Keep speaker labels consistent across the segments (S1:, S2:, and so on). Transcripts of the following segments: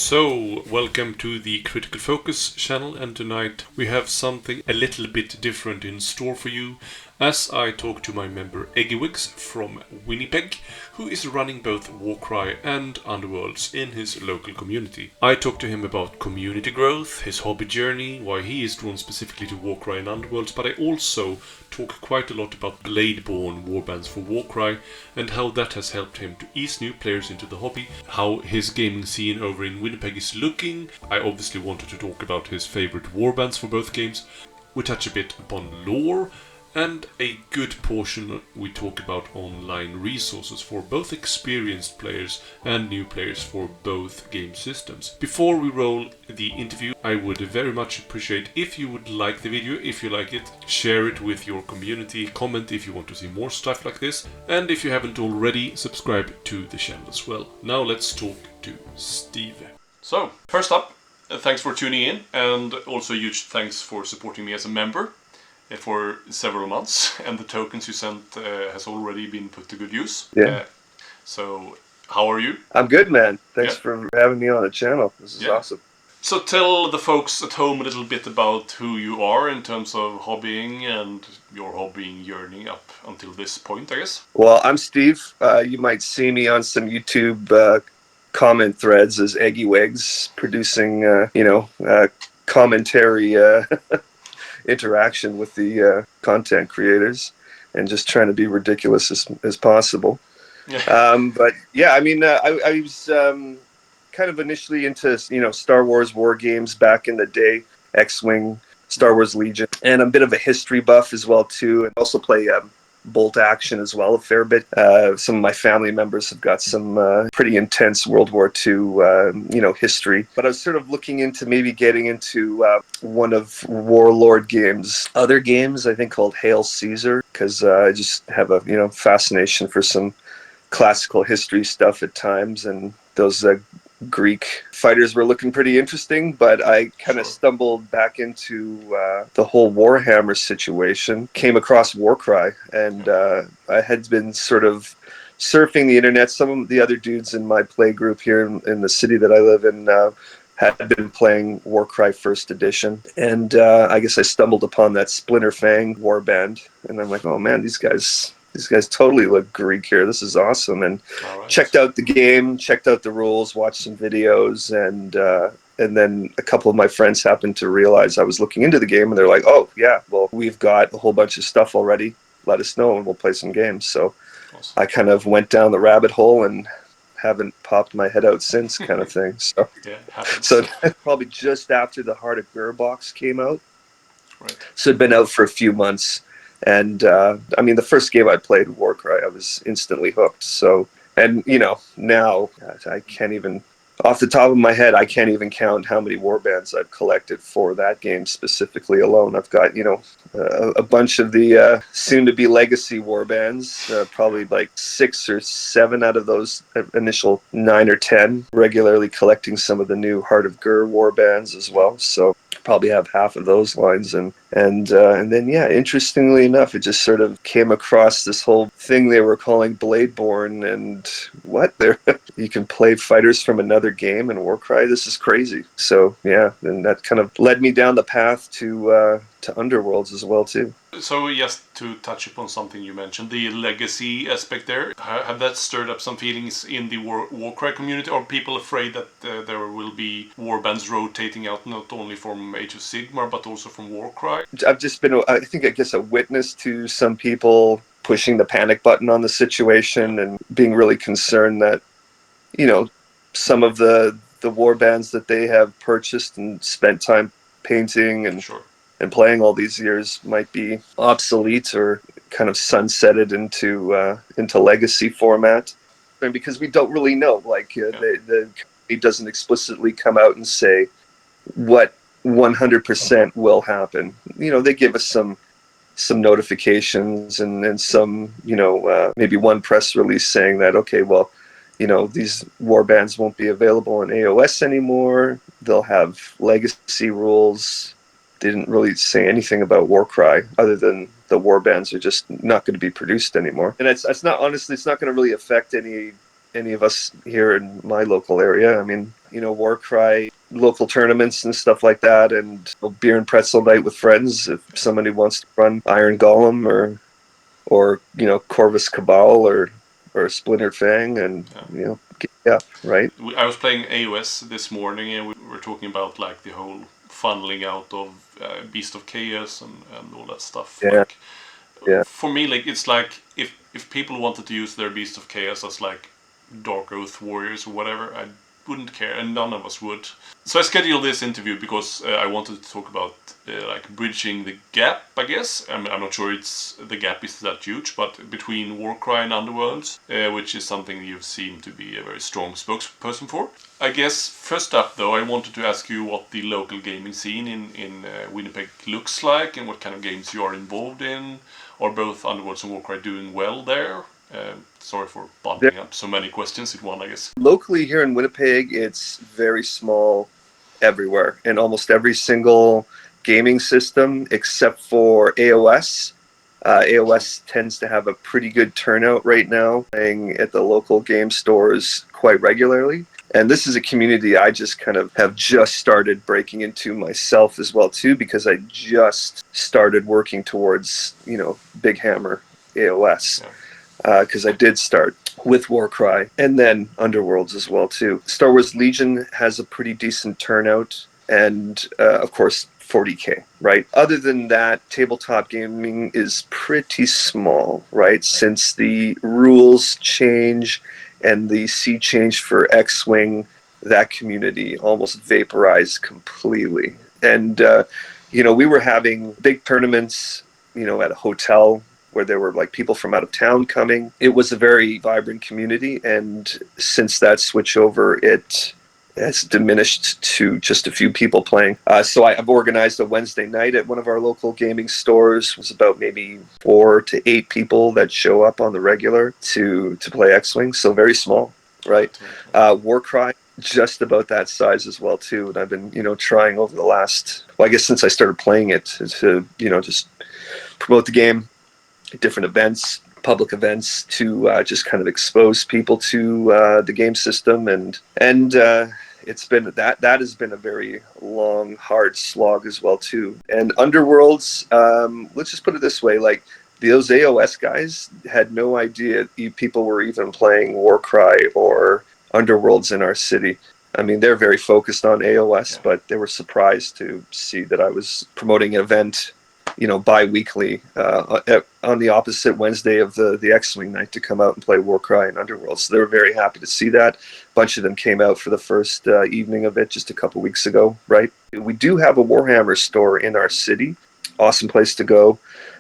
S1: So, welcome to the Critical Focus channel, and tonight we have something a little bit different in store for you as I talk to my member Eggiwegs from Winnipeg, who is running both Warcry and Underworlds in his local community. I talk to him about community growth, his hobby journey, why he is drawn specifically to Warcry and Underworlds, but I also talk quite a lot about Bladeborn Warbands for Warcry and how that has helped him to ease new players into the hobby, how his gaming scene over in Winnipeg is looking. I obviously wanted to talk about his favorite warbands for both games. We touch a bit upon lore, and a good portion we talk about online resources for both experienced players and new players for both game systems. Before we roll the interview, I would very much appreciate if you would like the video. If you like it, share it with your community, comment if you want to see more stuff like this, and if you haven't already, subscribe to the channel as well. Now let's talk to Steve. So, first up, thanks for tuning in, and also huge thanks for supporting me as a member for several months, and the tokens you sent has already been put to good use.
S2: Yeah.
S1: So, how are you?
S2: I'm good, man. Thanks for having me on the channel. This is awesome.
S1: So tell the folks at home a little bit about who you are in terms of hobbying and your hobbying journey up until this point, I guess.
S2: Well, I'm Steve. You might see me on some YouTube comment threads as Eggiwegs, producing, commentary interaction with the content creators and just trying to be ridiculous as possible. But yeah, I mean, I was kind of initially into, Star Wars war games back in the day, X-Wing, Star Wars Legion, and I'm a bit of a history buff as well too, and also play bolt action as well a fair bit. Some of my family members have got some pretty intense World War II, history. But I was sort of looking into maybe getting into one of Warlord games, other games I think called Hail Caesar, because I just have a fascination for some classical history stuff at times, and those Greek fighters were looking pretty interesting, but I kind of stumbled back into the whole Warhammer situation, came across Warcry, and I had been sort of surfing the internet. Some of the other dudes in my play group here in the city that I live in had been playing Warcry First Edition, and I guess I stumbled upon that Splinter Fang warband, and I'm like, oh man, these guys totally look Greek here. This is awesome. And checked out the game, checked out the rules, watched some videos, and then a couple of my friends happened to realize I was looking into the game, and they're like, oh yeah, well, we've got a whole bunch of stuff already. Let us know and we'll play some games. So I kind of went down the rabbit hole and haven't popped my head out since, kind of thing. So so probably just after the Heart of Ghur box came out. Right. So it'd been out for a few months. And I mean, the first game I played, Warcry, I was instantly hooked. So, and now I can't even, off the top of my head, I can't even count how many warbands I've collected for that game specifically alone. I've got a bunch of the soon-to-be legacy warbands, probably like 6 or 7 out of those initial 9 or 10. Regularly collecting some of the new Heart of Ghur warbands as well. So probably have half of those lines, and then interestingly enough, it just sort of came across this whole thing they were calling Bladeborn, and you can play fighters from another game in Warcry. This is crazy. So yeah, and that kind of led me down the path to Underworlds as well too.
S1: So just to touch upon something you mentioned, the legacy aspect there, have that stirred up some feelings in the Warcry community? Are people afraid that there will be warbands rotating out not only from Age of Sigmar but also from Warcry?
S2: I've just been, I guess, a witness to some people pushing the panic button on the situation and being really concerned that, some of the warbands that they have purchased and spent time painting and playing all these years might be obsolete or kind of sunsetted into legacy format. And because we don't really know, the company doesn't explicitly come out and say what 100% will happen. They give us some notifications and some, maybe one press release saying that, okay, well, these warbands won't be available in AOS anymore. They'll have legacy rules. They didn't really say anything about Warcry other than the warbands are just not going to be produced anymore. And it's not, honestly, it's not going to really affect any of us here in my local area. I mean, Warcry local tournaments and stuff like that, and beer and pretzel night with friends if somebody wants to run Iron Golem or Corvus Cabal or Splintered Fang, and right.
S1: I was playing AOS this morning, and we were talking about like the whole funneling out of Beast of Chaos and all that stuff.
S2: Yeah.
S1: Like,
S2: Yeah.
S1: for me, like it's like if people wanted to use their Beast of Chaos as like Dark Oath Warriors or whatever, I wouldn't care, and none of us would. So I scheduled this interview because I wanted to talk about like bridging the gap, I guess. I'm not sure the gap is that huge, but between Warcry and Underworlds, which is something you seem to be a very strong spokesperson for. I guess first up, though, I wanted to ask you what the local gaming scene in Winnipeg looks like and what kind of games you are involved in. Are both Underworlds and Warcry doing well there? Sorry for bundling up so many questions in one, I guess.
S2: Locally here in Winnipeg, it's very small everywhere, in almost every single gaming system except for AOS. AOS tends to have a pretty good turnout right now, playing at the local game stores quite regularly. And this is a community I just kind of have just started breaking into myself as well too, because I just started working towards, Big Hammer AOS. Because I did start with Warcry and then Underworlds as well too. Star Wars Legion has a pretty decent turnout, and of course 40k, right? Other than that, tabletop gaming is pretty small, right? Since the rules change and the sea change for X-Wing, that community almost vaporized completely. And we were having big tournaments, at a hotel where there were like people from out of town coming. It was a very vibrant community, and since that switchover, it has diminished to just a few people playing. So I've organized a Wednesday night at one of our local gaming stores. It was about maybe 4 to 8 people that show up on the regular to play X-Wing. So very small, right? Warcry, just about that size as well too. And I've been, trying over the last, I guess since I started playing it, to, just promote the game, different events, public events, to just kind of expose people to the game system, and it's been that has been a very long, hard slog as well too. And Underworlds, let's just put it this way, like those AOS guys had no idea people were even playing Warcry or Underworlds in our city. I mean, they're very focused on AOS, but they were surprised to see that I was promoting an event, bi-weekly on the opposite Wednesday of the X-Wing night to come out and play Warcry and Underworld. So they were very happy to see that. A bunch of them came out for the first evening of it just a couple weeks ago, right? We do have a Warhammer store in our city. Awesome place to go.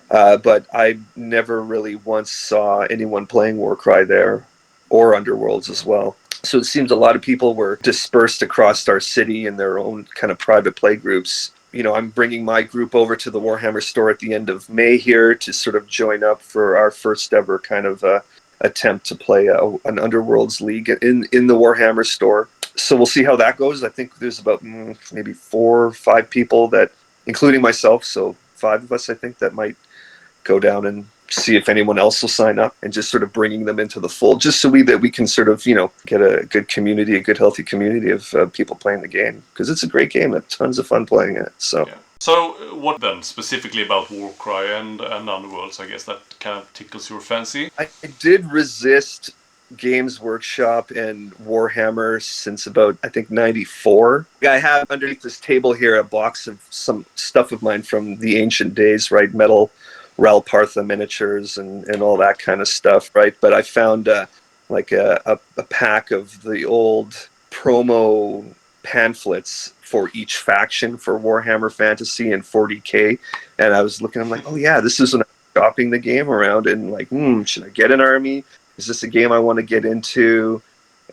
S2: But I never really once saw anyone playing Warcry there, or Underworlds as well. So it seems a lot of people were dispersed across our city in their own kind of private play groups. I'm bringing my group over to the Warhammer store at the end of May here to sort of join up for our first ever kind of attempt to play an Underworlds League in the Warhammer store. So we'll see how that goes. I think there's about maybe 4 or 5 people that, including myself, so 5 of us, I think, that might go down and see if anyone else will sign up, and just sort of bringing them into the fold, just so we can sort of, get a good community, a good healthy community of people playing the game, because it's a great game. I have tons of fun playing it. So.
S1: Yeah. So what then specifically about Warcry and Underworlds? I guess that kind of tickles your fancy.
S2: I did resist Games Workshop and Warhammer since about, I think, 94. I have underneath this table here a box of some stuff of mine from the ancient days, right? Metal Rel Partha miniatures and all that kind of stuff, right? But I found a pack of the old promo pamphlets for each faction for Warhammer Fantasy and 40k, and I was looking, I'm like, oh yeah, this is when I'm shopping the game around, and like, should I get an army? Is this a game I want to get into?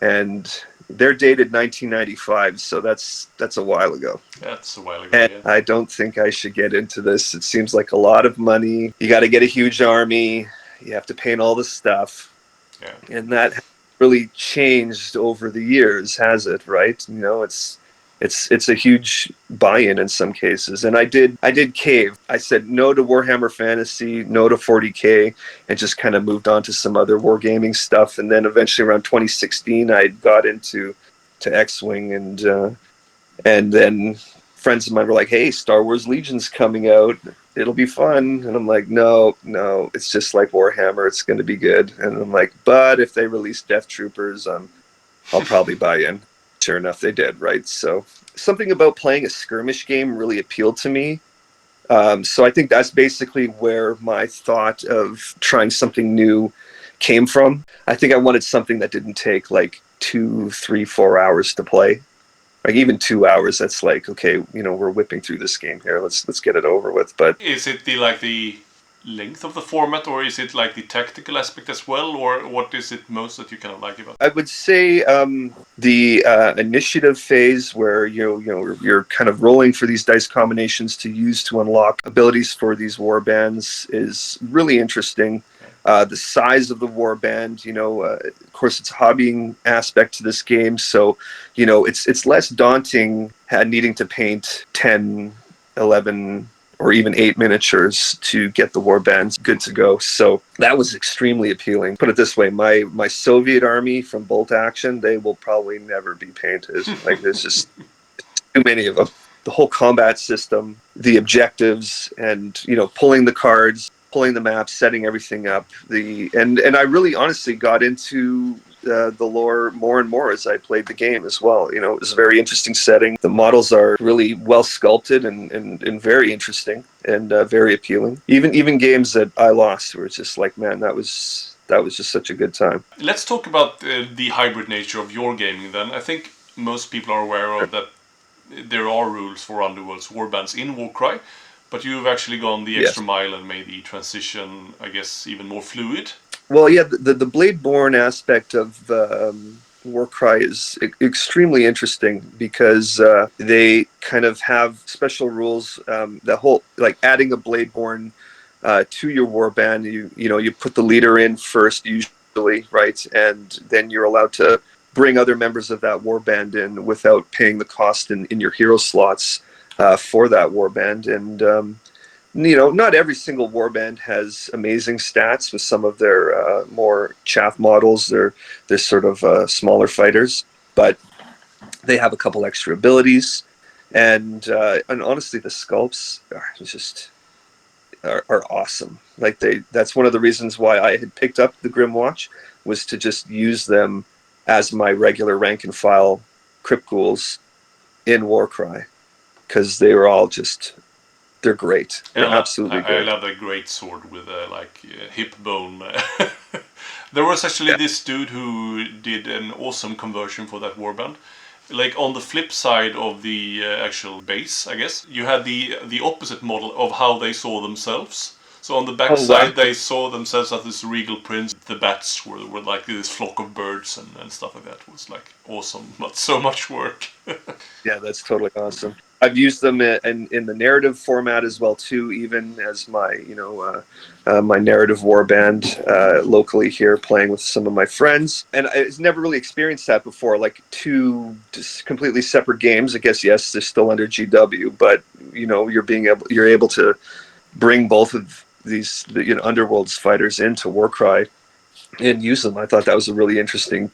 S2: And they're dated 1995, so that's a while ago.
S1: That's a while ago,
S2: and
S1: yeah.
S2: I don't think I should get into this. It seems like a lot of money. You got to get a huge army. You have to paint all the stuff.
S1: Yeah.
S2: And that really changed over the years, has it? Right? It's a huge buy-in in some cases. And I did cave. I said no to Warhammer Fantasy, no to 40k, and just kind of moved on to some other wargaming stuff. And then eventually around 2016, I got into X-Wing, and then friends of mine were like, "Hey, Star Wars Legion's coming out. It'll be fun." And I'm like, "No, it's just like Warhammer. It's going to be good." And I'm like, "But if they release Death Troopers, I'll probably buy in." Sure enough, they did, right? So something about playing a skirmish game really appealed to me. So I think that's basically where my thought of trying something new came from. I think I wanted something that didn't take like 2, 3, 4 hours to play. Like even 2 hours, that's like, okay, we're whipping through this game here. Let's get it over with. But
S1: is it the length of the format, or is it like the tactical aspect as well, or what is it most that you kind of like about it?
S2: I would say the initiative phase, where you're kind of rolling for these dice combinations to use to unlock abilities for these warbands, is really interesting. The size of the warband, of course, it's a hobbying aspect to this game, so it's less daunting needing to paint 10, 11, or even 8 miniatures to get the warbands good to go. So that was extremely appealing. Put it this way, my Soviet army from Bolt Action, they will probably never be painted. Like, there's just too many of them. The whole combat system, the objectives, and pulling the cards, pulling the maps, setting everything up. And I really honestly got into the lore more and more as I played the game as well. It was a very interesting setting. The models are really well sculpted and very interesting and very appealing. Even games that I lost were just like, man, that was just such a good time.
S1: Let's talk about the hybrid nature of your gaming then. I think most people are aware of that there are rules for Underworlds Warbands in Warcry, but you've actually gone the extra mile and made the transition, I guess, even more fluid.
S2: Well, yeah, the Bladeborn aspect of Warcry is extremely interesting because they kind of have special rules. The whole, like, adding a Bladeborn to your warband, you put the leader in first usually, right, and then you're allowed to bring other members of that warband in without paying the cost in your hero slots for that warband. And not every single warband has amazing stats. With some of their more chaff models, they're sort of smaller fighters, but they have a couple extra abilities. And honestly, the sculpts are awesome. Like, that's one of the reasons why I had picked up the Grimwatch, was to just use them as my regular rank and file crypt ghouls in Warcry, because they were all they're great. They're absolutely great.
S1: I love the great sword with hip bone. There was actually this dude who did an awesome conversion for that warband. Like, on the flip side of the actual base, I guess, you had the opposite model of how they saw themselves. So on the back side, they saw themselves as this regal prince. The bats were like this flock of birds and stuff like that. It was like awesome, but so much work.
S2: Yeah, that's totally awesome. I've used them in the narrative format as well too, even as my my narrative warband locally here, playing with some of my friends. And I've never really experienced that before, like two completely separate games. I guess, yes, they're still under GW, but you're able to bring both of these Underworlds fighters into Warcry and use them. I thought that was a really interesting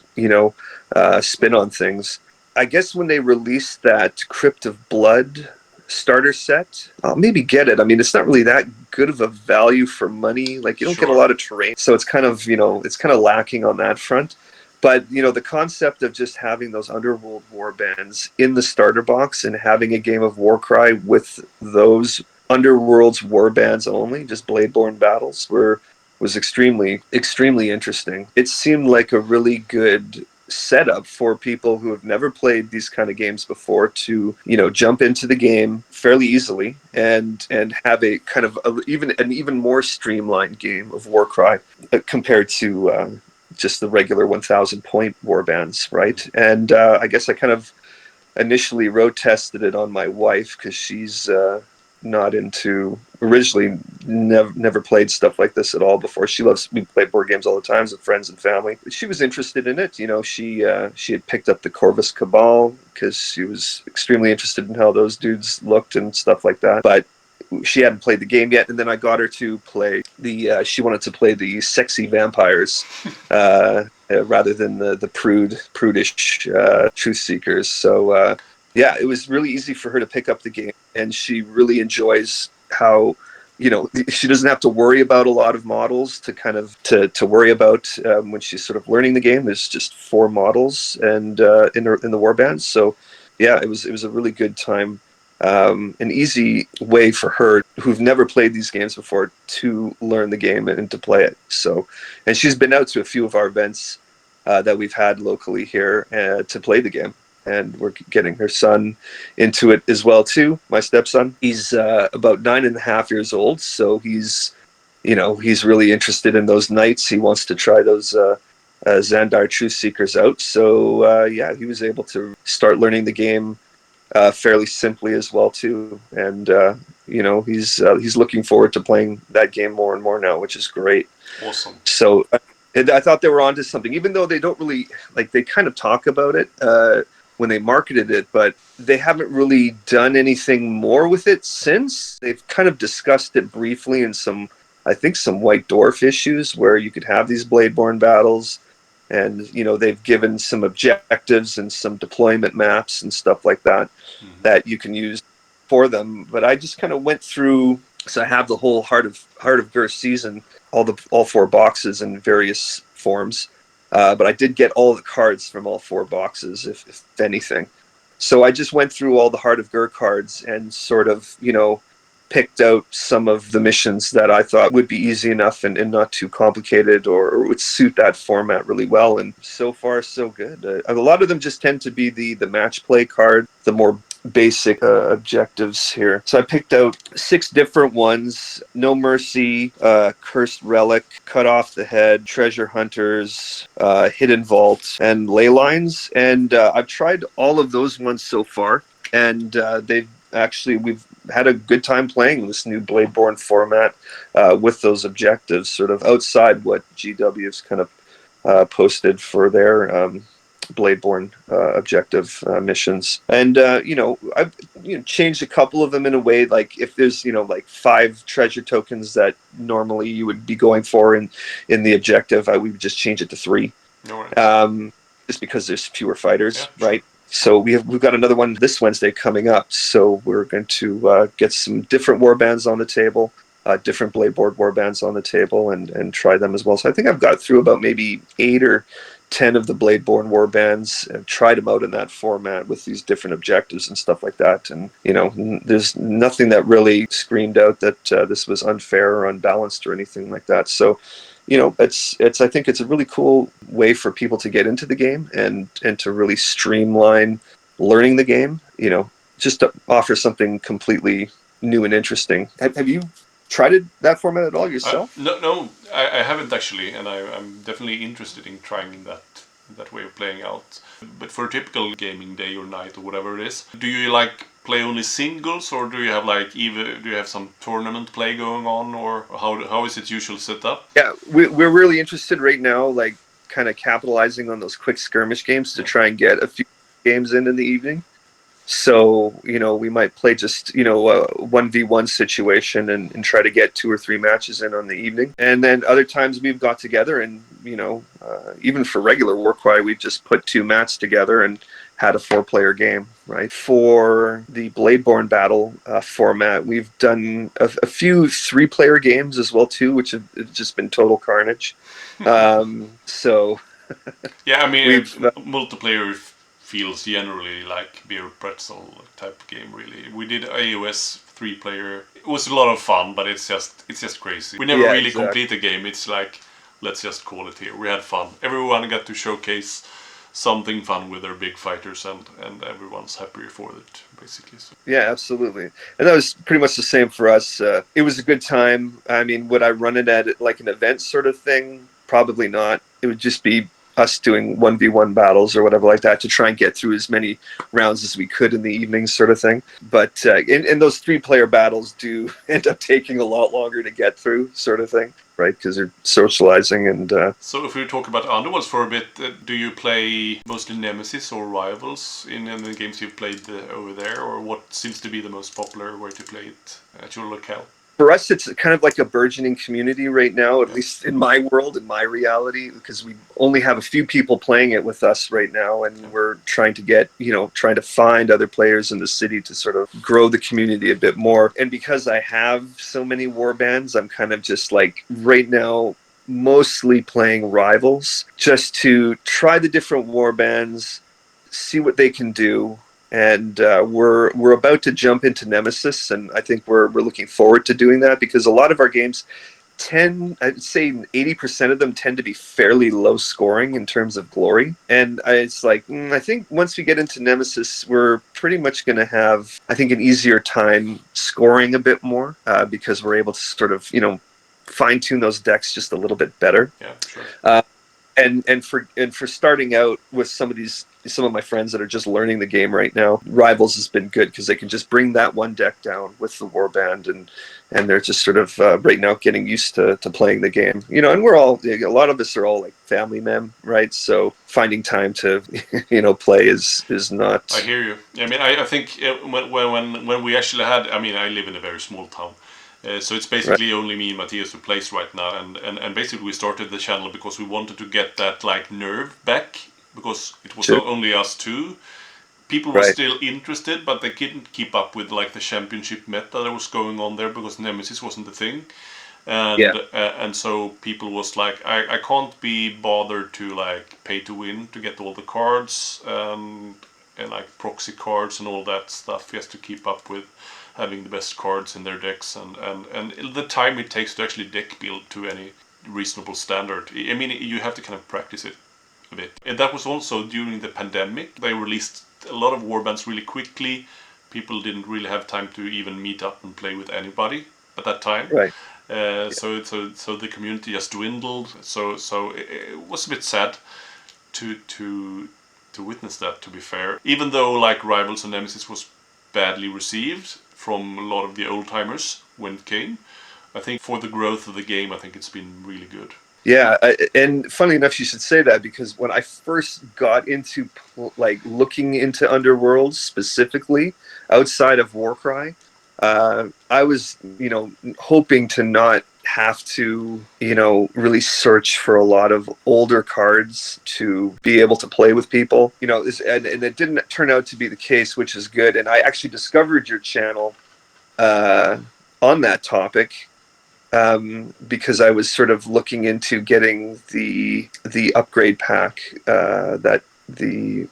S2: spin on things. I guess when they released that Crypt of Blood starter set, I'll maybe get it. I mean, it's not really that good of a value for money. Like, you don't get a lot of terrain, so it's kind of lacking on that front. But the concept of just having those Underworld warbands in the starter box and having a game of Warcry with those Underworlds warbands only, just Bladeborn battles, was extremely interesting. It seemed like a really good setup for people who have never played these kind of games before to jump into the game fairly easily and have a kind of an even more streamlined game of Warcry compared to just the regular 1,000 point warbands, right? And I guess I kind of initially road tested it on my wife, because she's not into, originally never played stuff like this at all before. We play board games all the time with friends and family. She was interested in it. She had picked up the Corvus Cabal because she was extremely interested in how those dudes looked and stuff like that. But she hadn't played the game yet, and then I got her to play she wanted to play the sexy vampires. rather than the prudish truth seekers. So yeah, it was really easy for her to pick up the game, and she really enjoys how, she doesn't have to worry about a lot of models to worry about when she's sort of learning the game. There's just 4 models and in the warbands. So yeah, it was a really good time. An easy way for her, who've never played these games before, to learn the game and to play it. So, and she's been out to a few of our events that we've had locally here to play the game. And we're getting her son into it as well too. My stepson, he's about 9.5 years old, so he's really interested in those knights. He wants to try those Xandar Truth Seekers out. So yeah, he was able to start learning the game fairly simply as well too. And he's looking forward to playing that game more and more now, which is great.
S1: Awesome.
S2: So I thought they were onto something, even though they don't really they kind of talk about it when they marketed it, but they haven't really done anything more with it since. They've kind of discussed it briefly in some White Dwarf issues where you could have these Bladeborn battles, and they've given some objectives and some deployment maps and stuff like that that you can use for them. But I just kind of went through, so I have the whole Heart of Ghur season, all 4 boxes in various forms. But I did get all the cards from all 4 boxes, if anything. So I just went through all the Heart of Ghur cards and sort of, picked out some of the missions that I thought would be easy enough and not too complicated, or would suit that format really well. And so far, so good. A lot of them just tend to be the match play card, the more basic objectives here. So I picked out 6 different ones: No Mercy, Cursed Relic, Cut Off the Head, Treasure Hunters, Hidden Vault, and Ley Lines. And I've tried all of those ones so far, and we've had a good time playing this new Bladeborn format with those objectives, sort of outside what GW's kind of posted for their Bladeborn objective missions. And I've changed a couple of them in a way, like if there's 5 treasure tokens that normally you would be going for in the objective, we would just change it to 3.
S1: No worries.
S2: Just because there's fewer fighters, right? So we've got another one this Wednesday coming up. So we're going to get some different warbands on the table, different Bladeborn warbands on the table, and try them as well. So I think I've got through about maybe 8 or 10 of the Bladeborn warbands and tried them out in that format with these different objectives and stuff like that. And there's nothing that really screamed out that this was unfair or unbalanced or anything like that. So I think it's a really cool way for people to get into the game and to really streamline learning the game, just to offer something completely new and interesting. Have you tried that format at all yourself?
S1: No, I haven't actually, and I'm definitely interested in trying that way of playing out. But for a typical gaming day or night or whatever it is, do you play only singles, or do you have some tournament play going on, or how is it usually set up?
S2: Yeah, we're really interested right now, kind of capitalizing on those quick skirmish games to try and get a few games in the evening. So, we might play just, a 1v1 situation and try to get 2 or 3 matches in on the evening. And then other times we've got together and, even for regular Warcry, we've just put 2 mats together and had a 4-player game, right? For the Bladeborn battle format, we've done a few 3-player games as well too, which have just been total carnage. So
S1: yeah, I mean,
S2: we've
S1: multiplayer feels generally like beer pretzel type game. Really, we did AOS 3-player. It was a lot of fun, but it's just crazy. We never really complete a game. It's like, let's just call it here. We had fun. Everyone got to showcase something fun with their big fighters, and everyone's happier for it, basically. So.
S2: Yeah, absolutely. And that was pretty much the same for us. It was a good time. I mean, would I run it at like an event sort of thing? Probably not. It would just be us doing 1v1 battles or whatever like that to try and get through as many rounds as we could in the evening sort of thing. But in those 3-player battles do end up taking a lot longer to get through sort of thing, right? Because they're socializing and...
S1: So if we talk about Underworlds for a bit, do you play mostly Nemesis or Rivals in the games you've played over there? Or what seems to be the most popular way to play it at your locale?
S2: for us, it's kind of like a burgeoning community right now, at least in my world, in my reality, because we only have a few people playing it with us right now, and we're trying to find other players in the city to sort of grow the community a bit more. And because I have so many warbands, I'm kind of just like right now mostly playing rivals just to try the different warbands, see what they can do. And we're about to jump into Nemesis, and I think we're looking forward to doing that, because a lot of our games I'd say 80% of them tend to be fairly low scoring in terms of glory. And it's like, I think once we get into Nemesis, we're pretty much going to have, I think, an easier time scoring a bit more, because we're able to sort of, fine tune those decks just a little bit better.
S1: Yeah, sure.
S2: And for starting out with some of my friends that are just learning the game right now, Rivals has been good because they can just bring that one deck down with the Warband, and they're just sort of right now getting used to playing the game. And a lot of us are all like family men, right? So finding time to play is not.
S1: I hear you. I mean, I think when we actually had, I mean, I live in a very small town. So it's basically only me and Matthias who plays right now, and basically we started the channel because we wanted to get that like nerve back, because it was only us two. People were still interested, but they couldn't keep up with like the championship meta that was going on there, because Nemesis wasn't the thing. And so people was like, I can't be bothered to like pay to win to get all the cards and like proxy cards and all that stuff. He has to keep up with having the best cards in their decks, and the time it takes to actually deck build to any reasonable standard. I mean, you have to kind of practice it a bit. And that was also during the pandemic. They released a lot of warbands really quickly. People didn't really have time to even meet up and play with anybody at that time.
S2: Right.
S1: So the community just dwindled. So it was a bit sad to witness that, to be fair. Even though like Rivals and Nemesis was badly received from a lot of the old timers when it came, I think for the growth of the game, I think it's been really good.
S2: Yeah, and funny enough, you should say that, because when I first got into like looking into Underworlds specifically outside of Warcry, I was hoping to not have to really search for a lot of older cards to be able to play with people. And it didn't turn out to be the case, which is good. And I actually discovered your channel on that topic. Because I was sort of looking into getting the upgrade pack, that the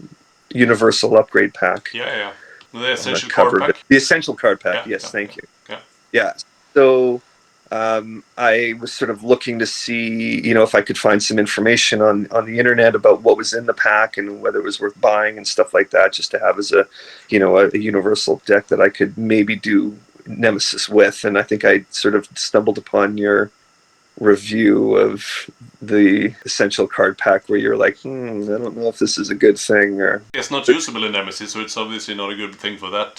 S2: universal upgrade pack.
S1: Yeah. The essential card pack.
S2: The essential card pack. Yes, thank you. Yeah. So I was sort of looking to see, if I could find some information on the internet about what was in the pack and whether it was worth buying and stuff like that, just to have as a universal deck that I could maybe do Nemesis with. And I think I sort of stumbled upon your review of the essential card pack where you're like, I don't know if this is a good thing. Or
S1: it's not usable in Nemesis, so it's obviously not a good thing for that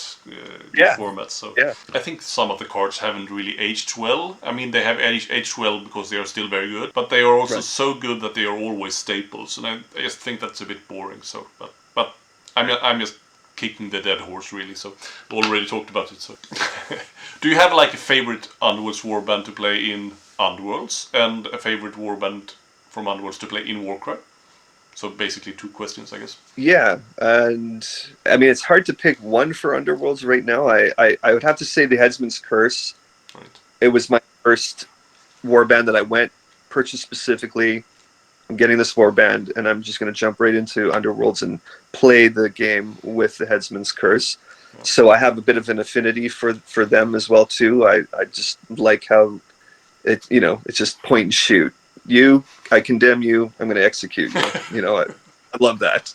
S1: format. So I think some of the cards haven't really aged well. I mean, they have aged well because they are still very good, but they are also so good that they are always staples, and I just think that's a bit boring. So, but I'm just kicking the dead horse, really. So already talked about it. So do you have like a favorite Underworlds warband to play in Underworlds and a favorite warband from Underworlds to play in Warcry? So basically 2 questions, I guess.
S2: Yeah, and I mean, it's hard to pick one for Underworlds right now. I would have to say the Headsman's Curse.
S1: Right.
S2: It was my first warband that I purchased specifically. I'm getting this warband, and I'm just going to jump right into Underworlds and play the game with the Headsman's Curse. Yeah. So I have a bit of an affinity for them as well too. I just like how it's just point and shoot. I condemn you. I'm going to execute you. I love that.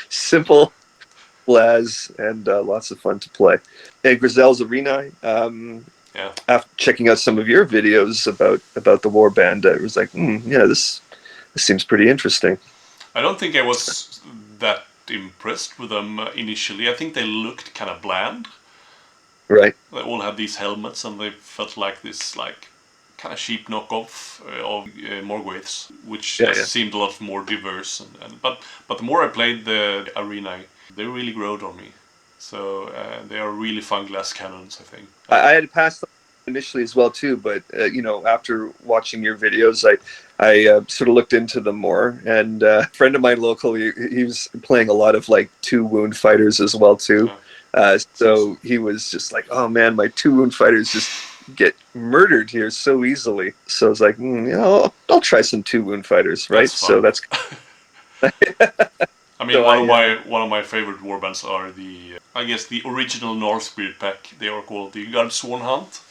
S2: Simple as, and lots of fun to play. And Grisel's Arena. After checking out some of your videos about the warband, I was like, this seems pretty interesting.
S1: I don't think I was that impressed with them initially. I think they looked kind of bland.
S2: Right.
S1: They all had these helmets, and they felt like this kind of cheap knockoff of Morgwaiths, which seemed a lot more diverse. But the more I played the arena, they really growed on me. So they are really fun glass cannons, I think.
S2: I had passed initially as well too, but after watching your videos, I sort of looked into them more. And a friend of mine locally, he was playing a lot of like 2-wound fighters as well too. So he was just like, "Oh man, my 2-wound fighters just get murdered here so easily." So I was like, I'll try some 2-wound fighters, right? So that's.
S3: I mean, one of my favorite warbands are the original North Spirit pack. They are called the Godsworn Hunt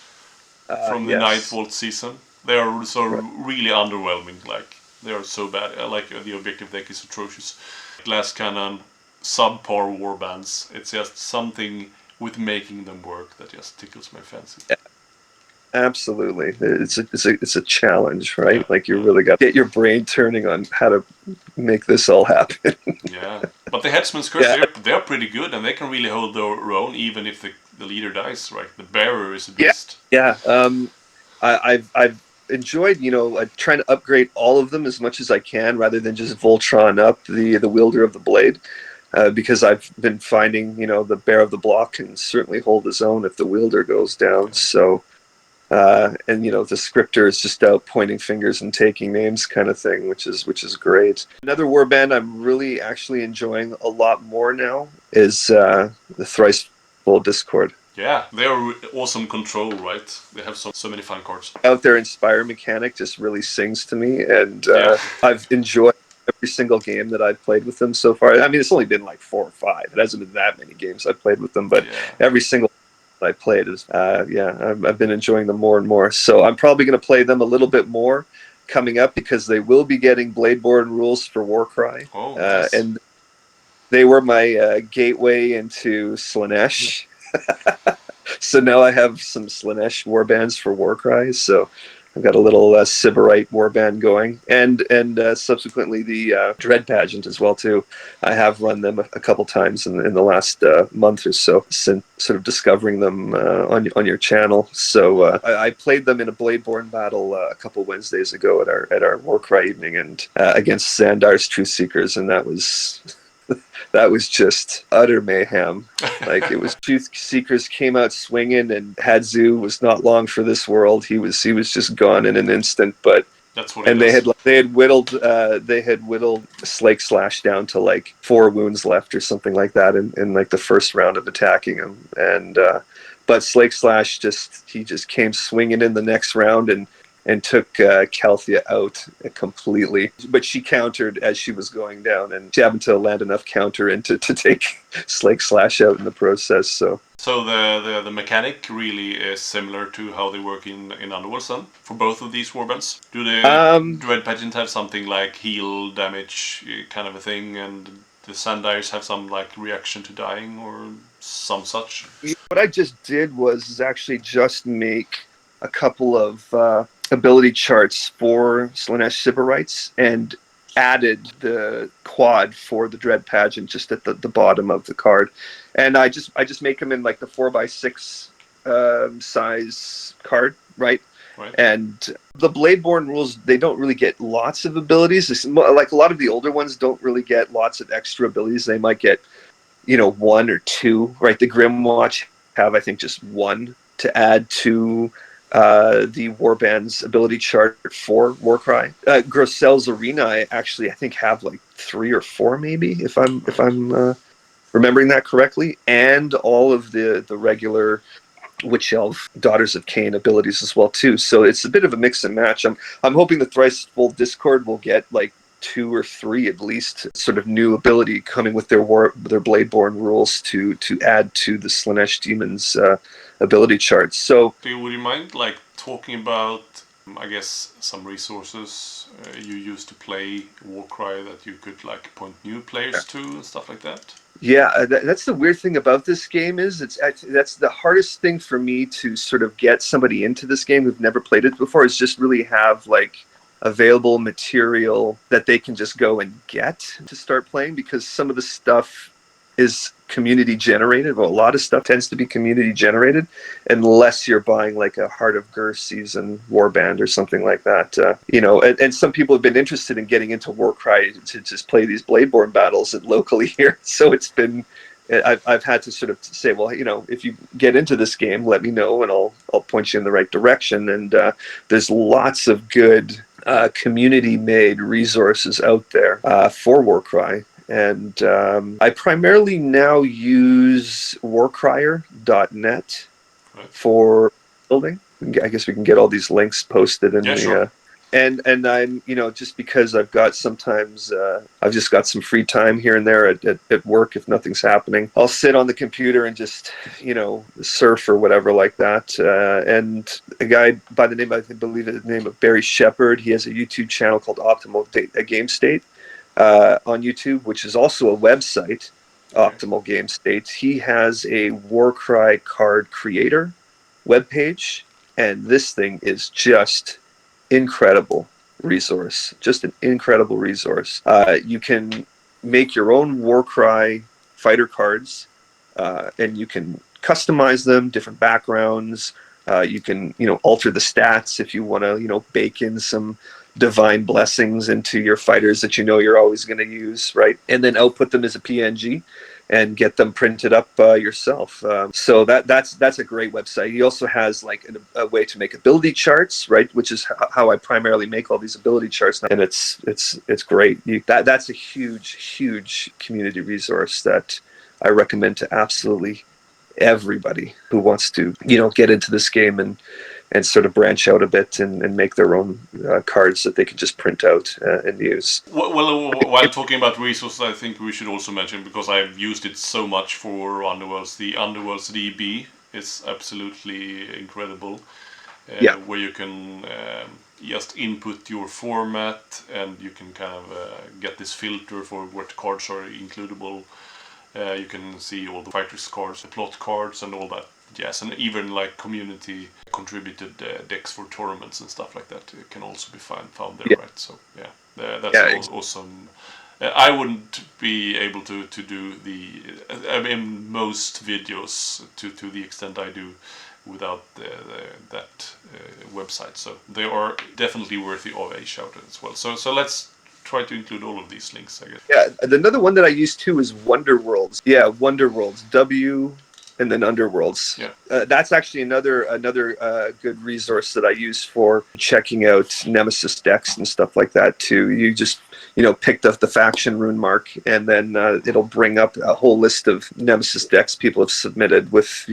S3: from the Ninth Vault season. They are so really underwhelming. Like they are so bad. Like the objective deck is atrocious. Glass cannon, subpar warbands. It's just something with making them work that just tickles my fancy.
S2: Absolutely, it's a challenge, right? Like you really got to get your brain turning on how to make this all happen.
S3: Yeah, but the Headsman's Curse, they're pretty good, and they can really hold their own even if the leader dies. Right, the bearer is a beast.
S2: Yeah. I've enjoyed trying to upgrade all of them as much as I can rather than just Voltron up the wielder of the blade. Because I've been finding, the bear of the block can certainly hold his own if the wielder goes down. So. And the scripter is just out pointing fingers and taking names kind of thing, which is great. Another warband I'm really actually enjoying a lot more now is the Thrice Full Discord.
S3: Yeah, they're awesome control, right? They have so many fun cards.
S2: Out there, Inspire mechanic just really sings to me, and I've enjoyed every single game that I've played with them so far. I mean, it's only been like 4 or 5. It hasn't been that many games I've played with them, but every single I played is I've been enjoying them more and more. So I'm probably going to play them a little bit more coming up because they will be getting Bladeborn rules for Warcry.
S3: Nice.
S2: And they were my gateway into Slaanesh. So now I have some Slaanesh warbands for Warcry. So I've got a little Sybarite warband going, and subsequently the Dread Pageant as well too. I have run them a couple times in the last month or so since sort of discovering them on your channel. So I played them in a Bladeborn battle a couple Wednesdays ago at our Warcry evening, and against Xandar's Truth Seekers, and that was just utter mayhem. Like it was, Truth Seekers came out swinging, and Hadzu was not long for this world. He was just gone in an instant. But
S3: that's what.
S2: And they had whittled Slake Slash down to like 4 wounds left or something like that in like the first round of attacking him. And but Slake Slash just came swinging in the next round and took Calthea out completely. But she countered as she was going down, and she happened to land enough counter in to take Slake Slash out in the process. So
S3: the mechanic really is similar to how they work in Underworlds then, for both of these warbands? Do the Dread Pageant have something like heal damage kind of a thing, and the Sandires have some like reaction to dying or some such?
S2: What I just did was actually just make a couple of ability charts for Slaanesh Sybarites and added the quad for the Dread Pageant just at the bottom of the card. And I just make them in like the 4x6 size card, right? And the Bladeborn rules, they don't really get lots of abilities. Like a lot of the older ones don't really get lots of extra abilities. They might get 1 or 2, right? The Grimwatch have, I think, just 1 to add to the Warband's ability chart for Warcry. Grossel's Arena, I think have like 3 or 4, maybe, if I'm remembering that correctly, and all of the regular Witch Elf Daughters of Cain abilities as well too. So it's a bit of a mix and match. I'm hoping the Thrice Full Discord will get like 2 or 3 at least sort of new ability coming with their Bladeborn rules to add to the Slaanesh Demons ability charts. So
S3: would you mind like talking about I guess some resources you used to play Warcry that you could like point new players to and stuff like that?
S2: Yeah, that's the weird thing about this game is that's the hardest thing for me to sort of get somebody into this game who've never played it before, is just really have like available material that they can just go and get to start playing, because some of the stuff is community generated. Well, a lot of stuff tends to be community generated, unless you're buying like a Heart of Ghur season warband or something like that. And some people have been interested in getting into Warcry to just play these Bladeborn battles locally here. So it's been I've had to sort of say, well, if you get into this game, let me know, and I'll point you in the right direction. And there's lots of good community-made resources out there for Warcry. And I primarily now use warcrier.net for building. I guess we can get all these links posted in the and I'm just because I've got sometimes I've just got some free time here and there at work if nothing's happening. I'll sit on the computer and just surf or whatever like that. And a guy by the name, I believe the name of Barry Shepard, he has a YouTube channel called Optimal Game State on YouTube, which is also a website. Optimal Game State. He has a Warcry card creator webpage, and this thing is just incredible resource. Just an incredible resource. You can make your own Warcry fighter cards, and you can customize them, different backgrounds. You can, alter the stats if you want to, bake in some divine blessings into your fighters that you're always going to use, right? And then output them as a PNG and get them printed up yourself. So that's a great website. He also has like a way to make ability charts, right? Which is how I primarily make all these ability charts now. And it's great. That's a huge community resource that I recommend to absolutely everybody who wants to, get into this game and sort of branch out a bit and make their own cards that they can just print out and use.
S3: Well, while talking about resources, I think we should also mention, because I've used it so much for Underworlds, the Underworlds DB is absolutely incredible. Where you can just input your format and you can kind of get this filter for what cards are includable. You can see all the fighters cards, the plot cards and all that. Yes, and even like community contributed decks for tournaments and stuff like that can also be found there, right? So that's awesome. I wouldn't be able to do most videos to the extent I do without that website. So they are definitely worthy of a shout out as well. So let's try to include all of these links, I guess.
S2: Yeah, another one that I use too is Wonderworlds. Yeah, Wonderworlds. W and then Underworlds.
S3: Yeah.
S2: That's actually another good resource that I use for checking out Nemesis decks and stuff like that too. You just pick up the faction rune mark, and then it'll bring up a whole list of Nemesis decks people have submitted with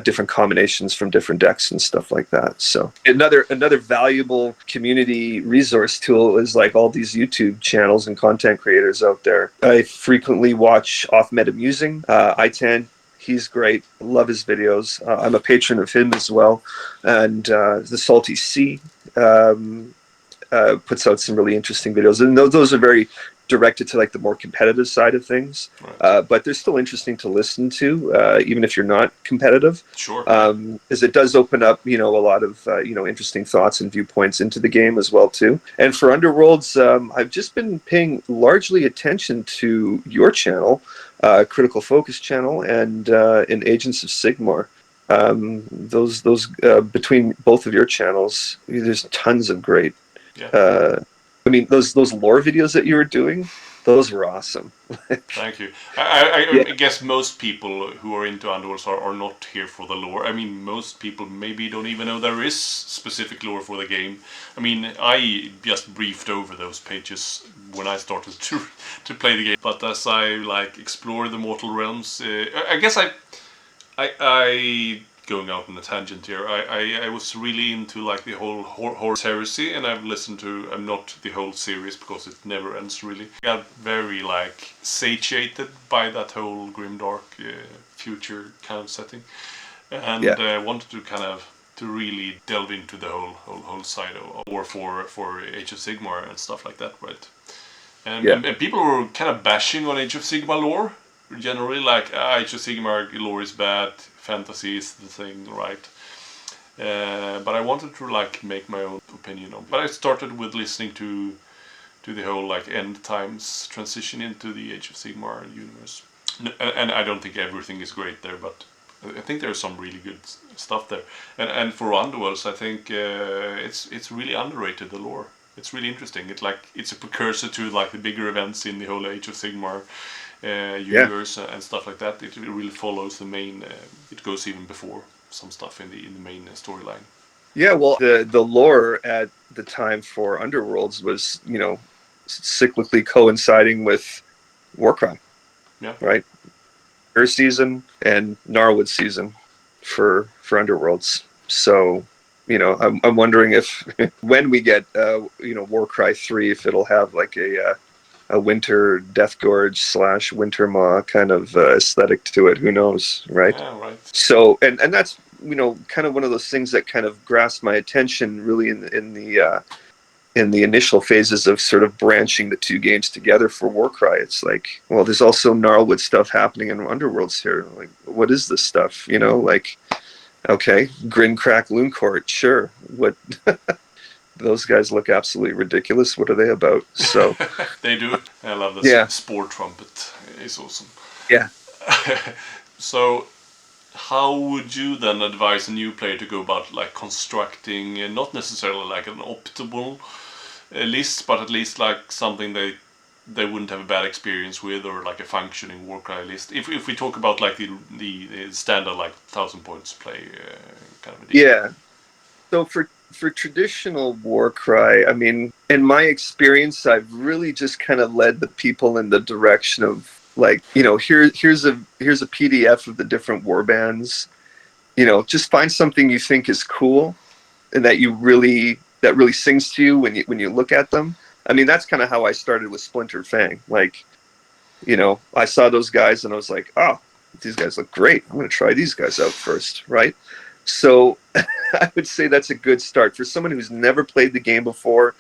S2: different combinations from different decks and stuff like that. So another valuable community resource tool is like all these YouTube channels and content creators out there. I frequently watch Off Meta Musing, I10. He's great. I love his videos. I'm a patron of him as well. And the Salty Sea puts out some really interesting videos. And those are very directed to like the more competitive side of things.
S3: Right.
S2: But they're still interesting to listen to, even if you're not competitive.
S3: Sure.
S2: As it does open up, a lot of, interesting thoughts and viewpoints into the game as well, too. And for Underworlds, I've just been paying largely attention to your channel, Critical Focus channel, and in Agents of Sigmar. Those between both of your channels, there's tons of great.
S3: Yeah.
S2: I mean, those lore videos that you were doing, those were awesome.
S3: Thank you. I guess most people who are into Underworlds are not here for the lore. I mean, most people maybe don't even know there is specific lore for the game. I mean, I just briefed over those pages when I started to play the game. But as I explore the mortal realms, I guess I going out on a tangent here. I was really into the whole Horus Heresy, and I've listened to not the whole series because it never ends really. I got very satiated by that whole grimdark future kind of setting, and wanted to kind of to really delve into the whole side of war for Age of Sigmar and stuff like that, right? And people were kind of bashing on Age of Sigmar lore generally, Age of Sigmar lore is bad. Fantasy is the thing, right? But I wanted to make my own opinion on it. But I started with listening to the whole end times transition into the Age of Sigmar universe. And I don't think everything is great there, but I think there's some really good stuff there. And for Underworlds, I think it's really underrated, the lore. It's really interesting. It's a precursor to like the bigger events in the whole Age of Sigmar universe and stuff like that. It really follows the main. It goes even before some stuff in the main storyline.
S2: Yeah, well, the lore at the time for Underworlds was, cyclically coinciding with Warcry.
S3: Yeah.
S2: Right. Ghur season and Norwood season for Underworlds. So, I'm wondering if when we get Warcry 3, if it'll have like a winter Death Gorge / Winter Maw kind of aesthetic to it. Who knows, right?
S3: Yeah, right.
S2: So, and that's kind of one of those things that kind of grasped my attention really in the initial phases of sort of branching the two games together for Warcry. It's like, well, there's also Gnarlwood stuff happening in Underworlds here. Like, what is this stuff? Like, okay, Grin Crack Loon Court, sure. What? Those guys look absolutely ridiculous. What are they about? So
S3: they do. I love the spore trumpet. It's awesome.
S2: Yeah.
S3: So, how would you then advise a new player to go about like constructing, not necessarily like an optimal list, but at least like something they wouldn't have a bad experience with, or like a functioning Warcry list? If we talk about like the standard like 1,000 points play kind of a deal.
S2: Yeah. So for traditional Warcry, I mean, in my experience, I've really just kind of led the people in the direction of like, here's a PDF of the different warbands. Just find something you think is cool and that really sings to you when you look at them. I mean, that's kind of how I started with Splinter Fang. Like, I saw those guys and I was like, oh, these guys look great. I'm going to try these guys out first, right? So I would say that's a good start for someone who's never played the game before,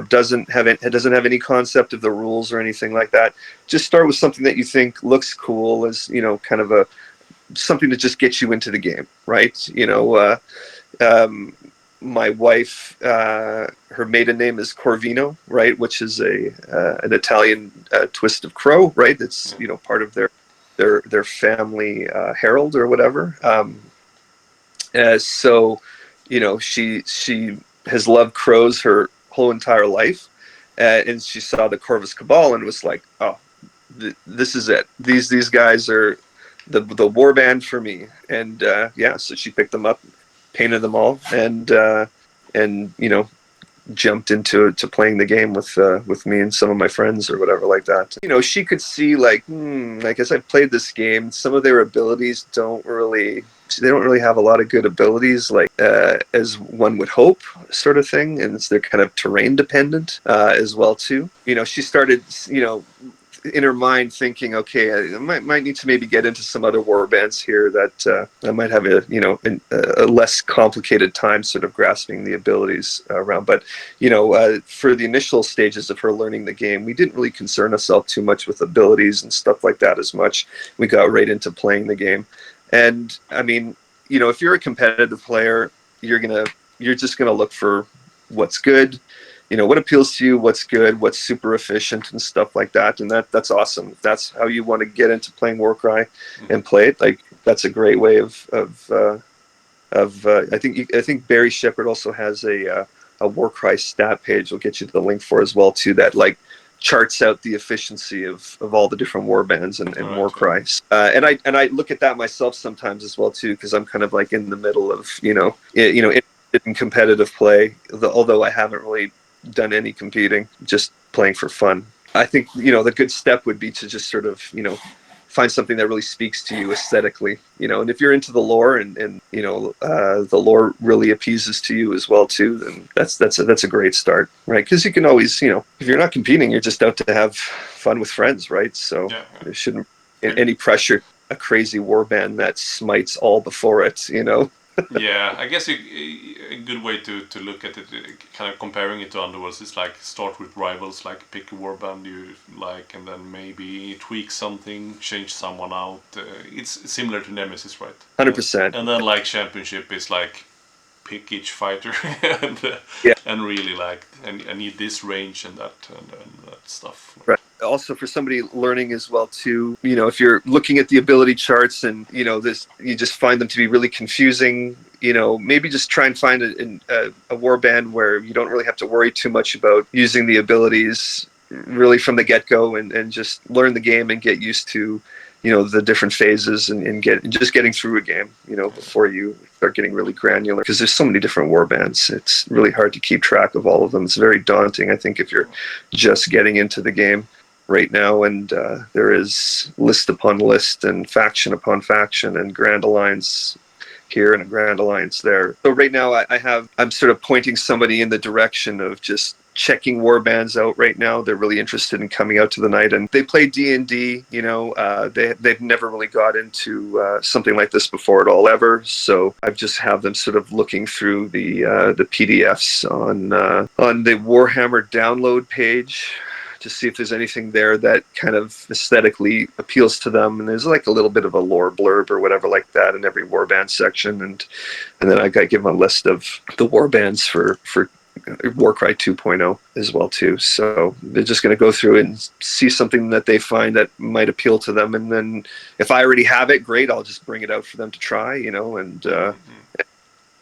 S2: doesn't have any concept of the rules or anything like that. Just start with something that you think looks cool, as kind of something to just get you into the game, right? My wife, her maiden name is Corvino, right, which is an Italian twist of crow, right? That's part of their family herald or whatever. So, she has loved crows her whole entire life, and she saw the Corvus Cabal and was like, "Oh, this is it. These guys are the warband for me." And so she picked them up, painted them all, and jumped into playing the game with me and some of my friends or whatever like that. She could see like as I played this game, some of their abilities don't really have a lot of good abilities, like as one would hope, sort of thing, and they're kind of terrain dependent as well too. She started in her mind thinking, okay, I might need to maybe get into some other warbands here that I might have a less complicated time sort of grasping the abilities around. But for the initial stages of her learning the game, we didn't really concern ourselves too much with abilities and stuff like that as much. We got right into playing the game. And I mean, if you're a competitive player, you're just gonna look for what's good, what appeals to you, what's good, what's super efficient and stuff like that. And that's awesome. If that's how you want to get into playing Warcry and play it, like, that's a great way of I think Barry Shepard also has a Warcry stat page. We'll get you the link for as well too, that like charts out the efficiency of all the different warbands and Warcry. And I look at that myself sometimes as well too, because I'm kind of like in the middle of in competitive play, although I haven't really done any competing, just playing for fun. I think the good step would be to just sort of find something that really speaks to you aesthetically, and if you're into the lore and the lore really appeases to you as well too, then that's a great start, right? Because you can always, if you're not competing, you're just out to have fun with friends, right? So there shouldn't be any pressure, a crazy warband that smites all before it,
S3: Yeah, I guess a good way to look at it, kind of comparing it to Underworlds, is like start with rivals, like pick a warband you like, and then maybe tweak something, change someone out. It's similar to Nemesis, right?
S2: 100%.
S3: And then like Championship is like pick each fighter and really like, and I need this range and that stuff.
S2: Right. Also, for somebody learning as well too, if you're looking at the ability charts and you just find them to be really confusing, maybe just try and find a warband where you don't really have to worry too much about using the abilities really from the get-go, and just learn the game and get used to the different phases, and just getting through a game before you start getting really granular, because there's so many different warbands. It's really hard to keep track of all of them. It's very daunting, I think, if you're just getting into the game right now, and there is list upon list and faction upon faction and Grand Alliance here and a Grand Alliance there. So right now I'm sort of pointing somebody in the direction of just checking warbands out right now. They're really interested in coming out to the night, and they play D&D. They've never really got into something like this before at all ever. So I've just have them sort of looking through the PDFs on the Warhammer download page to see if there's anything there that kind of aesthetically appeals to them. And there's like a little bit of a lore blurb or whatever like that in every warband section, and then I got to give them a list of the warbands for Warcry 2.0 as well too. So they're just going to go through and see something that they find that might appeal to them, and then if I already have it, great, I'll just bring it out for them to try, and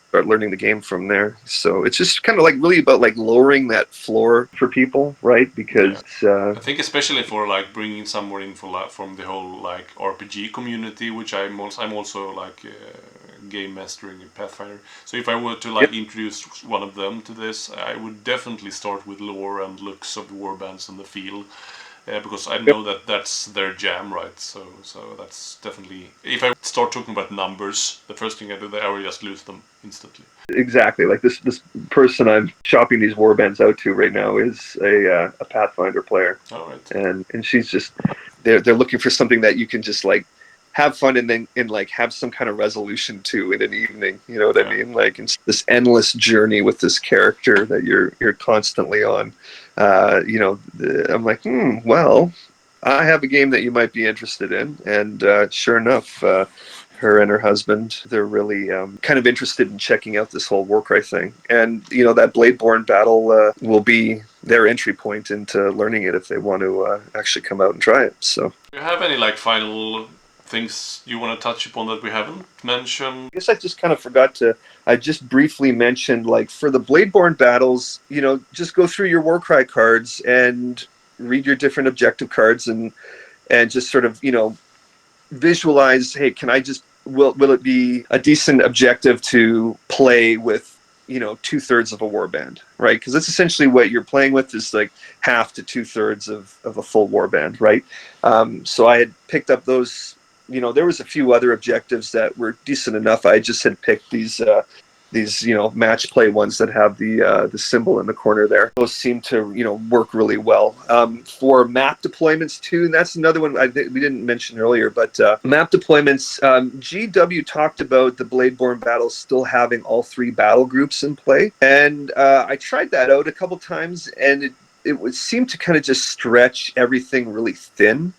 S2: start learning the game from there. So it's just kind of like really about like lowering that floor for people, right? Because
S3: I think especially for like bringing someone in from the whole like RPG community, which I'm also like game mastering in Pathfinder. So if I were to like introduce one of them to this, I would definitely start with lore and looks of the warbands and the feel. Because I know that that's their jam, right? So that's definitely... If I start talking about numbers, the first thing I do, I will just lose them instantly.
S2: Exactly. Like this person I'm shopping these warbands out to right now is a Pathfinder player.
S3: All right.
S2: And she's just... They're looking for something that you can just like have fun and like have some kind of resolution to in an evening. You know what I mean? Like it's this endless journey with this character that you're constantly on. I'm like, well, I have a game that you might be interested in. And sure enough, her and her husband, they're really kind of interested in checking out this whole Warcry thing. And, that Bladeborn battle will be their entry point into learning it if they want to actually come out and try it. So,
S3: do you have any like final things you want to touch upon that we haven't mentioned?
S2: I guess I just kind of forgot I just briefly mentioned, like, for the Bladeborn battles, just go through your Warcry cards and read your different objective cards and just sort of, visualize, hey, will it be a decent objective to play with, 2/3 of a warband, right? Because that's essentially what you're playing with, is like half to 2/3 of a full warband, right? So I had picked up those. There was a few other objectives that were decent enough. I just had picked these match play ones that have the symbol in the corner there. Those seem to work really well for map deployments too. And that's another one we didn't mention earlier. But map deployments, GW talked about the Bladeborn battles still having all 3 battle groups in play, and I tried that out a couple times, and it would seem to kind of just stretch everything really thin.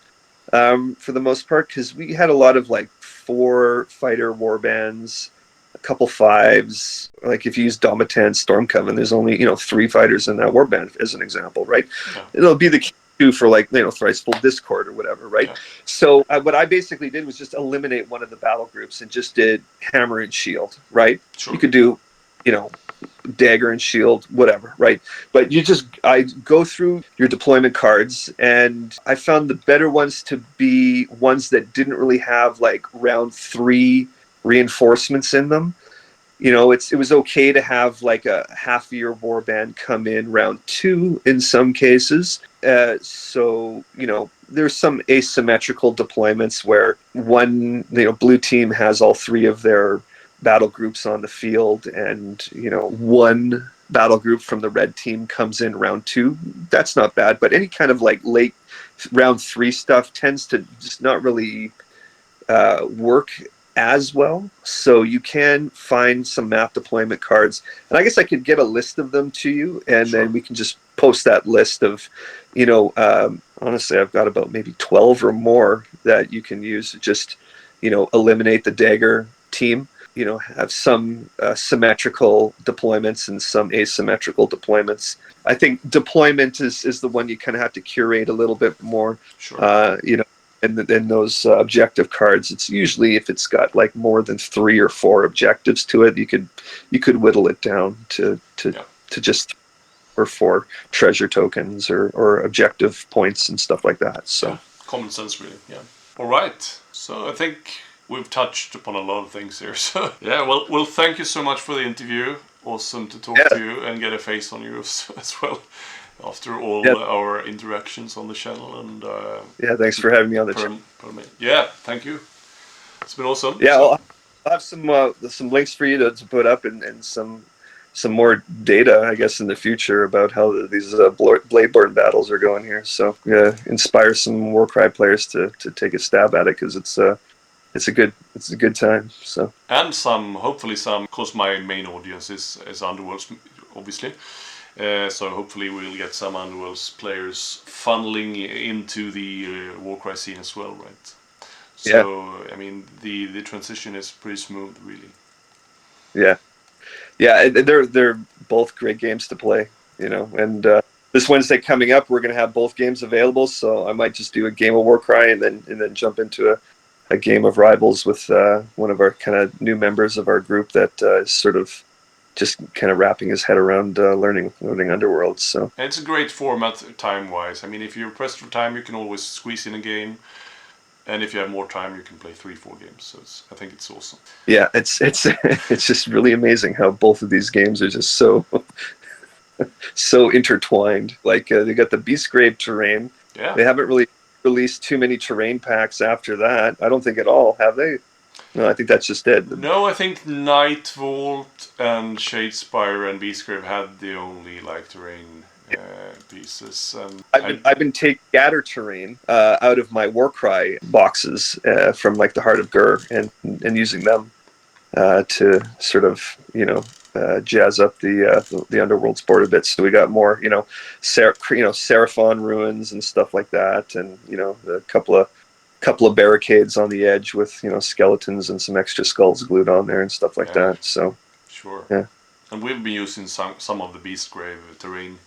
S2: For the most part, because we had a lot of like 4 fighter warbands, a couple 5s. Like if you use Domatan Stormcoven, there's only 3 fighters in that warband, as an example, right? Yeah. It'll be the Q for like Thrice Full Discord or whatever, right? Yeah. So what I basically did was just eliminate one of the battle groups and just did hammer and shield, right? Sure. You could do dagger and shield, whatever, right? But I go through your deployment cards, and I found the better ones to be ones that didn't really have like round 3 reinforcements in them. It was okay to have like a half of your warband come in round 2 in some cases. So there's some asymmetrical deployments where one, blue team has all 3 of their battle groups on the field, and one battle group from the red team comes in round 2. That's not bad, but any kind of like late round 3 stuff tends to just not really work as well. So you can find some map deployment cards, and I guess I could get a list of them to you, and sure, then we can just post that list of honestly, I've got about maybe 12 or more that you can use. Just eliminate the dagger team, have some symmetrical deployments and some asymmetrical deployments. I think deployment is the one you kind of have to curate a little bit more. Sure. and then those objective cards, it's usually if it's got like more than 3 or 4 objectives to it, you could whittle it down to just or 4 treasure tokens or objective points and stuff like that. So
S3: common sense, really. Yeah. All right. So I think we've touched upon a lot of things here. So yeah, well, thank you so much for the interview. Awesome to talk to you and get a face on you as well. After all our interactions on the channel and
S2: thanks for having me on the channel.
S3: Yeah, thank you. It's been awesome.
S2: Yeah, I'll have some links for you to put up and some more data, I guess, in the future about how these Bladeborn battles are going here. So inspire some Warcry players to take a stab at it, because it's a good time. So
S3: and hopefully some, because my main audience is Underworlds, obviously. So hopefully we'll get some Underworlds players funneling into the Warcry scene as well, right? So I mean, the transition is pretty smooth, really.
S2: Yeah, they're both great games to play, and this Wednesday coming up, we're going to have both games available, so I might just do a game of Warcry and then jump into a game of Rivals with one of our kind of new members of our group that is sort of just kind of wrapping his head around learning Underworlds. So
S3: and it's a great format time-wise. I mean, if you're pressed for time, you can always squeeze in a game. And if you have more time, you can play 3-4 games. So I think it's awesome.
S2: Yeah, it's just really amazing how both of these games are just so intertwined. Like they got the Beastgrave terrain.
S3: Yeah.
S2: They haven't really released too many terrain packs after that. I don't think at all, have they? No, I think that's just it.
S3: No, I think Night Vault and Shadespire and Beastgrave had the only terrain pieces.
S2: I've been taking scatter terrain out of my Warcry boxes from like the Heart of Ghur and using them to sort of jazz up the Underworlds board a bit. So we got more Seraphon ruins and stuff like that, and a couple of barricades on the edge with skeletons and some extra skulls glued on there and stuff like that. So
S3: sure.
S2: Yeah.
S3: And we've been using some of the Beastgrave terrain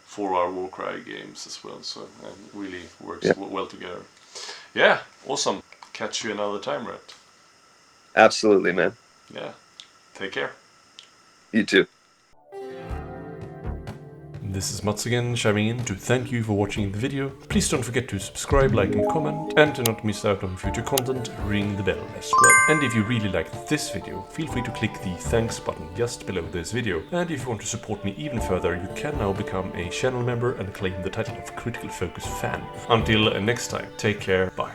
S3: for our Warcry games as well, so it really works well together. Yeah, awesome. Catch you another time, Rhett.
S2: Absolutely, man.
S3: Yeah. Take care.
S2: You too.
S1: This is Mats again, chiming in to thank you for watching the video. Please don't forget to subscribe, like and comment, and to not miss out on future content, ring the bell as well. And if you really liked this video, feel free to click the thanks button just below this video. And if you want to support me even further, you can now become a channel member and claim the title of Critical Focus fan. Until next time, take care, bye.